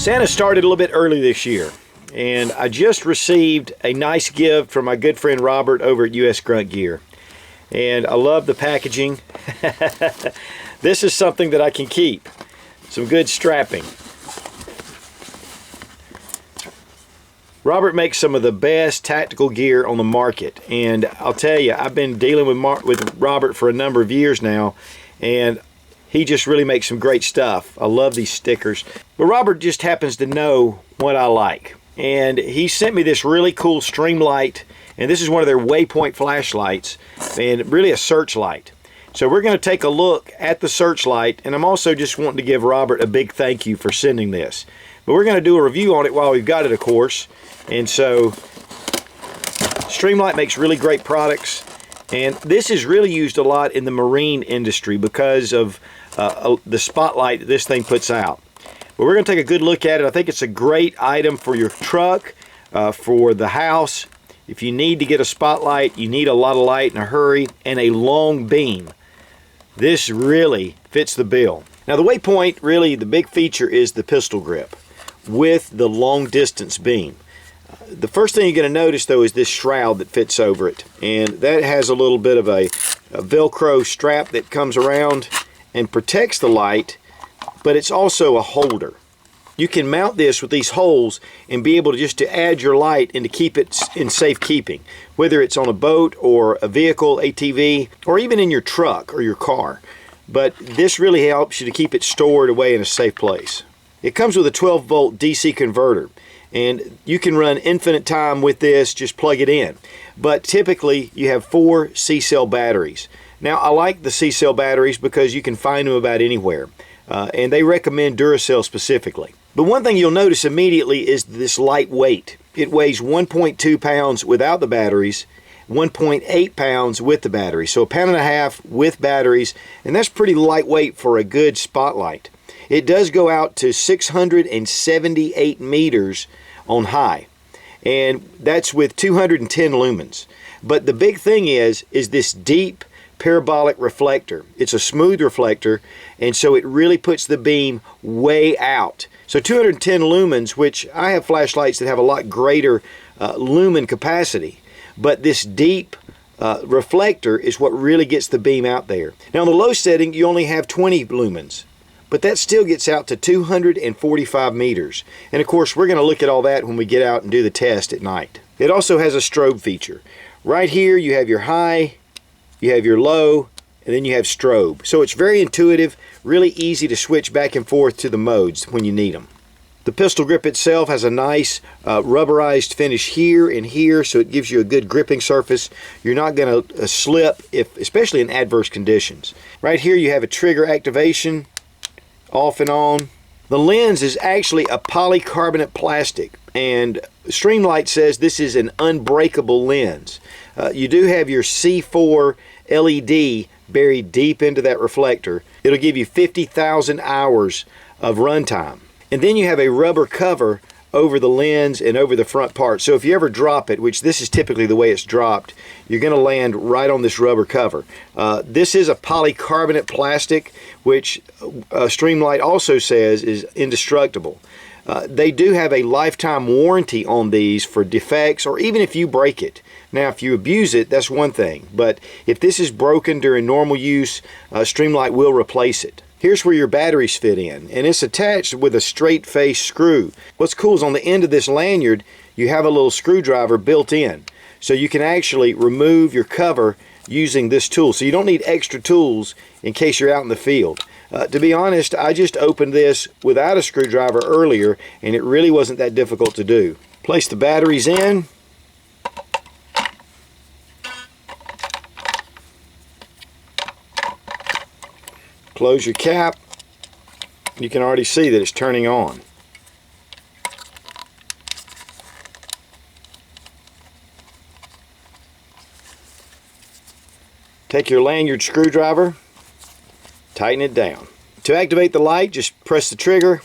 Santa started a little bit early this year, and I just received a nice gift from my good friend Robert over at US Grunt Gear. And I love the packaging. This is something that I can keep. Some good strapping. Robert makes some of the best tactical gear on the market, and I'll tell you, I've been dealing with Robert for a number of years now, and he just really makes some great stuff. I love these stickers. But Robert just happens to know what I like, and he sent me this really cool Streamlight, and this is one of their Waypoint flashlights, and really a searchlight. So we're going to take a look at the searchlight, and I'm also just wanting to give Robert a big thank you for sending this. But we're going to do a review on it while we've got it, of course. And so Streamlight makes really great products, and this is really used a lot in the marine industry because of the spotlight this thing puts out. But we're going to take a good look at it. I think it's a great item for your truck, for the house. If you need to get a spotlight, you need a lot of light in a hurry, and a long beam. This really fits the bill. Now the Waypoint, really the big feature is the pistol grip with the long distance beam. The first thing you're going to notice though is this shroud that fits over it, and that has a little bit of a Velcro strap that comes around and protects the light, but it's also a holder. You can mount this with these holes and be able to add your light and to keep it in safekeeping, whether it's on a boat or a vehicle, ATV, or even in your truck or your car. But this really helps you to keep it stored away in a safe place. It comes with a 12-volt DC converter, and you can run infinite time with this, just plug it in. But typically you have 4 C-cell batteries. Now I like the C-cell batteries because you can find them about anywhere, and they recommend Duracell specifically. But one thing you'll notice immediately is this lightweight. It weighs 1.2 pounds without the batteries, 1.8 pounds with the batteries. So 1.5 pounds with batteries, and that's pretty lightweight for a good spotlight. It does go out to 678 meters on high, and that's with 210 lumens. But the big thing is this deep parabolic reflector. It's a smooth reflector, and so it really puts the beam way out. So 210 lumens, which I have flashlights that have a lot greater lumen capacity, but this deep reflector is what really gets the beam out there. Now in the low setting you only have 20 lumens, but that still gets out to 245 meters. And of course we're going to look at all that when we get out and do the test at night. It also has a strobe feature. Right here you have your high, you have your low, and then you have strobe. So it's very intuitive, really easy to switch back and forth to the modes when you need them. The pistol grip itself has a nice rubberized finish here and here, so it gives you a good gripping surface. You're not going to slip, especially in adverse conditions. Right here you have a trigger activation, off and on. The lens is actually a polycarbonate plastic, and Streamlight says this is an unbreakable lens. You do have your C4 LED buried deep into that reflector. It'll give you 50,000 hours of runtime. And then you have a rubber cover over the lens and over the front part. So if you ever drop it, which this is typically the way it's dropped, you're going to land right on this rubber cover. This is a polycarbonate plastic, which Streamlight also says is indestructible. They do have a lifetime warranty on these for defects, or even if you break it. Now if you abuse it, that's one thing, but if this is broken during normal use, Streamlight will replace it. Here's where your batteries fit in, and it's attached with a straight face screw. What's cool is on the end of this lanyard you have a little screwdriver built in, so you can actually remove your cover using this tool. So you don't need extra tools in case you're out in the field. To be honest, I just opened this without a screwdriver earlier, and it really wasn't that difficult to do. Place the batteries in. Close your cap. You can already see that it's turning on. Take your lanyard screwdriver, tighten it down. To activate the light, just press the trigger.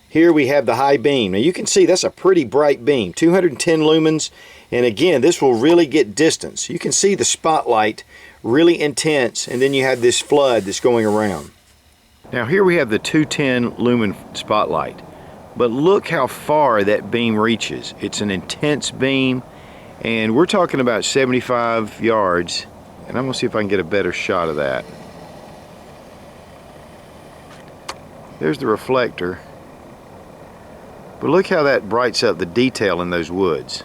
Here we have the high beam. Now you can see that's a pretty bright beam, 210 lumens, and again this will really get distance. You can see the spotlight really intense, and then you have this flood that's going around. Now here we have the 210 lumen spotlight. but look how far that beam reaches. It's an intense beam, and we're talking about 75 yards, and I'm gonna see if I can get a better shot of that. There's the reflector, but look how that brights up the detail in those woods.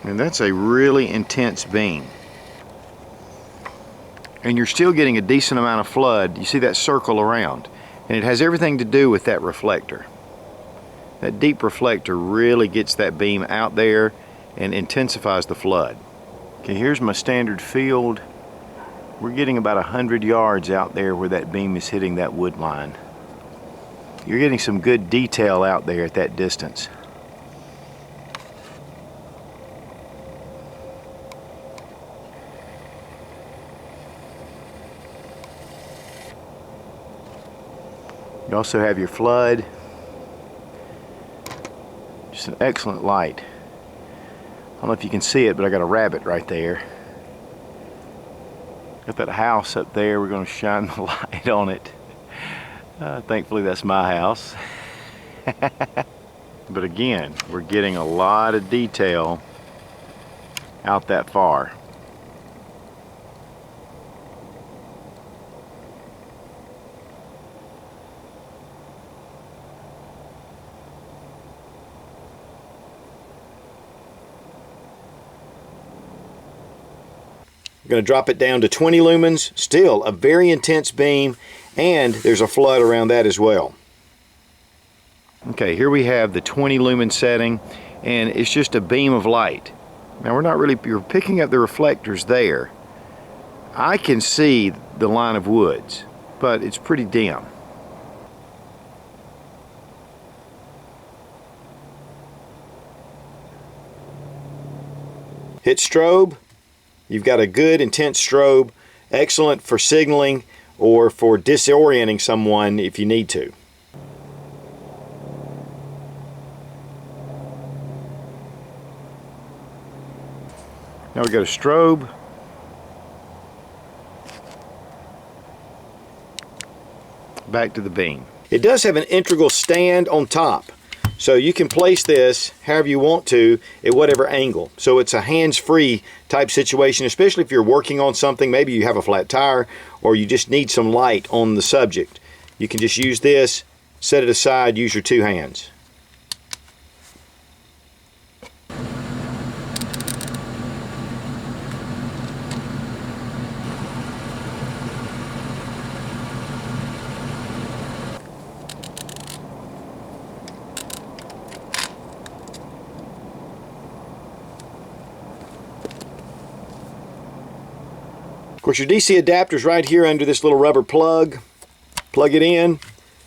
And that's a really intense beam. And you're still getting a decent amount of flood. You see that circle around. And it has everything to do with that reflector. That deep reflector really gets that beam out there and intensifies the flood. Okay, here's my standard field. We're getting about 100 yards out there where that beam is hitting that wood line. You're getting some good detail out there at that distance. You also have your flood. Just an excellent light. I don't know if you can see it, but I got a rabbit right there. Got that house up there. We're going to shine the light on it. Thankfully that's my house. But again, we're getting a lot of detail out that far. I'm going to drop it down to 20 lumens, still a very intense beam, and there's a flood around that as well. Okay, here we have the 20 lumen setting, and it's just a beam of light. Now you're picking up the reflectors there. I can see the line of woods, but it's pretty dim. Hit strobe. You've got a good intense strobe, excellent for signaling or for disorienting someone if you need to. Now we got a strobe. Back to the beam. It does have an integral stand on top, so you can place this however you want to at whatever angle. So it's a hands-free type situation, especially if you're working on something. Maybe you have a flat tire or you just need some light on the subject. You can just use this, set it aside, use your two hands. Of course, your DC adapter's right here under this little rubber plug. Plug it in,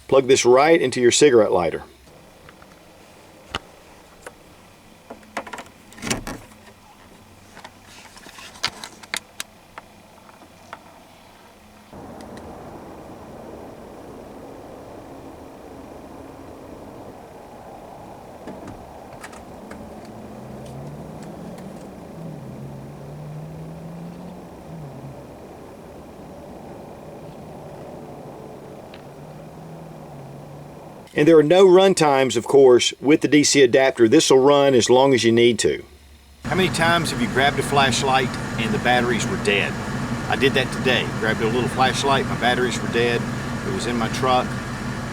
plug this right into your cigarette lighter. And there are no run times, of course, with the DC adapter. This will run as long as you need to. How many times have you grabbed a flashlight and the batteries were dead? I did that today. Grabbed a little flashlight, my batteries were dead. It was in my truck.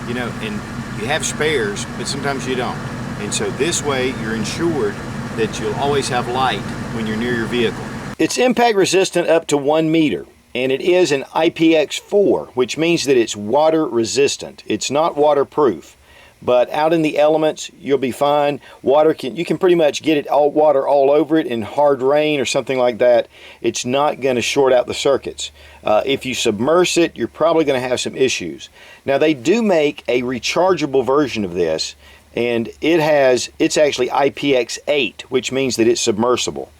You know, and you have spares, but sometimes you don't. And so this way you're ensured that you'll always have light when you're near your vehicle. It's impact resistant up to 1 meter. And it is an IPX4, which means that it's water resistant. It's not waterproof, but out in the elements you'll be fine. You can pretty much get it water all over it in hard rain or something like that. It's not going to short out the circuits. If you submerge it, you're probably going to have some issues. Now they do make a rechargeable version of this, and it's actually IPX8, which means that it's submersible.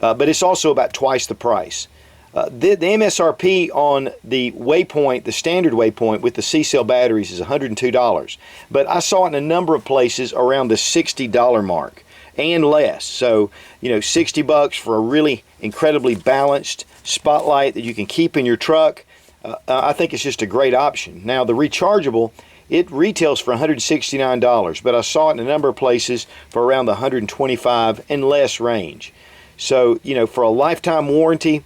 But it's also about twice the price. The MSRP on the Waypoint, the standard Waypoint with the C-cell batteries is $102. But I saw it in a number of places around the $60 mark. and less. So, you know, 60 bucks for a really incredibly balanced spotlight that you can keep in your truck. I think it's just a great option. Now, the rechargeable, it retails for $169, but I saw it in a number of places for around the $125 and less range. So, you know, for a lifetime warranty,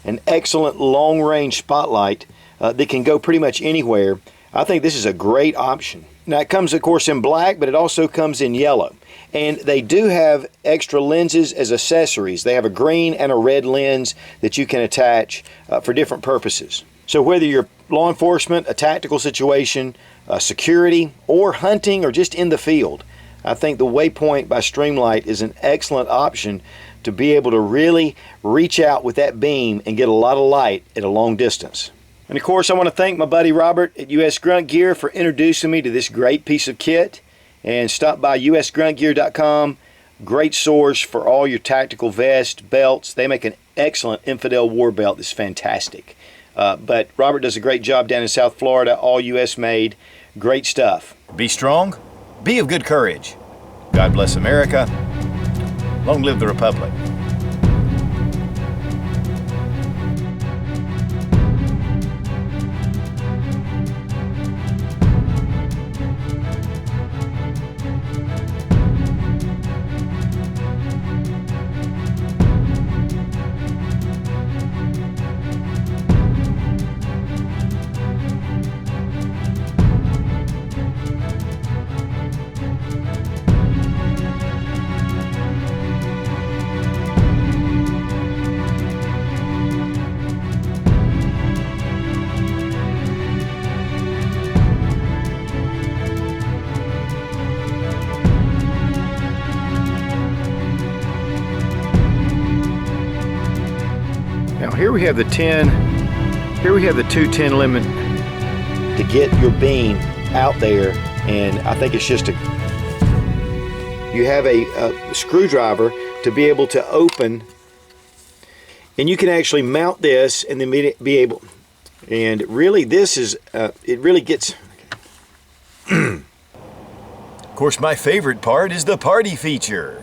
an excellent long-range spotlight that can go pretty much anywhere, I think this is a great option. Now, it comes, of course, in black, but it also comes in yellow. And they do have extra lenses as accessories. They have a green and a red lens that you can attach for different purposes. So whether you're law enforcement, a tactical situation, security, or hunting, or just in the field, I think the Waypoint by Streamlight is an excellent option to be able to really reach out with that beam and get a lot of light at a long distance. And of course, I want to thank my buddy Robert at US Grunt Gear for introducing me to this great piece of kit. And stop by usgruntgear.com. Great source for all your tactical vests, belts. They make an excellent Infidel war belt that's fantastic. But Robert does a great job down in South Florida, all US made. Great stuff. Be strong, be of good courage. God bless America. Long live the Republic. Now here we have the 210 limit to get your beam out there, and I think it's just you have a screwdriver to be able to open, and you can actually mount this and then be able, and really this is it really gets of course my favorite part is the party feature.